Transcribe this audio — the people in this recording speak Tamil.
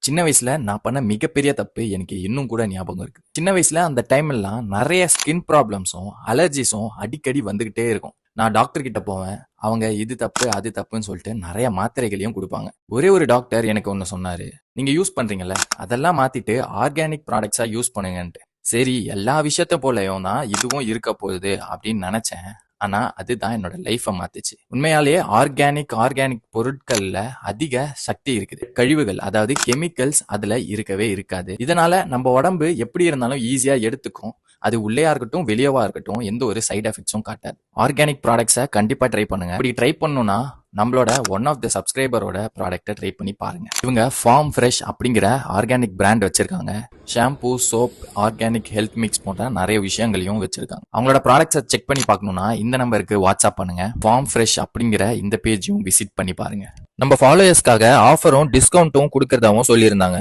சின்ன வயசுல நான் பண்ண மிகப்பெரிய தப்பு எனக்கு இன்னும் கூட ஞாபகம் இருக்கு. சின்ன வயசுல அந்த டைம் எல்லாம் நிறைய ஸ்கின் ப்ராப்ளம்ஸும் அலர்ஜிஸும் அடிக்கடி வந்துகிட்டே இருக்கும். நான் டாக்டர் கிட்ட போவேன். அவங்க இது தப்பு அது தப்புன்னு சொல்லிட்டு நிறைய மாத்திரைகளையும் கொடுப்பாங்க. ஒரே ஒரு டாக்டர் எனக்கு ஒன்னு சொன்னாரு, நீங்க யூஸ் பண்றீங்கல்ல அதெல்லாம் மாத்திட்டு ஆர்கானிக் ப்ராடக்ட்ஸா யூஸ் பண்ணுங்கன்ட்டு. சரி, எல்லா விஷயத்த போலயும் தான் இதுவும் இருக்க போகுது அப்படின்னு நினைச்சேன். ஆனா அதுதான் என்னோட லைஃபை மாத்துச்சு. உண்மையாலேயே ஆர்கானிக் பொருட்கள்ல அதிக சக்தி இருக்குது. கழிவுகள், அதாவது கெமிக்கல்ஸ் அதுல இருக்கவே இருக்காது. இதனால நம்ம உடம்பு எப்படி இருந்தாலும் ஈஸியா எடுத்துக்கும். அது உள்ளேயா இருக்கட்டும் வெளியவா இருக்கட்டும் எந்த ஒரு சைட் எஃபெக்ட்ஸும் காட்டாது. ஆர்கானிக் ப்ராடக்ட்ஸை கண்டிப்பா ட்ரை பண்ணுங்க. அப்படி ட்ரை பண்ணணும்னா நம்மளோட ஒன் ஆஃப் த சப்ஸ்கிரைபரோட ப்ராடக்ட்டை ட்ரை பண்ணி பாருங்க. இவங்க ஃபார்ம் ஃப்ரெஷ் அப்படிங்கிற ஆர்கானிக் பிராண்ட் வச்சிருக்காங்க. Shampoo, soap, organic health mix போன்ற நிறைய விஷயங்களையும் வச்சிருக்காங்க. அவங்களோட ப்ராடக்ட்ஸை செக் பண்ணி பார்க்கணும்னா இந்த நம்பருக்கு வாட்ஸ்அப் பண்ணுங்க. ஃபார்ம் ஃப்ரெஷ் அப்படிங்கிற இந்த பேஜையும் விசிட் பண்ணி பாருங்க. நம்ம ஃபாலோயர்ஸ்க்காக ஆஃபரும் டிஸ்கவுண்ட்டும் கொடுக்கறதாவும் சொல்லியிருந்தாங்க.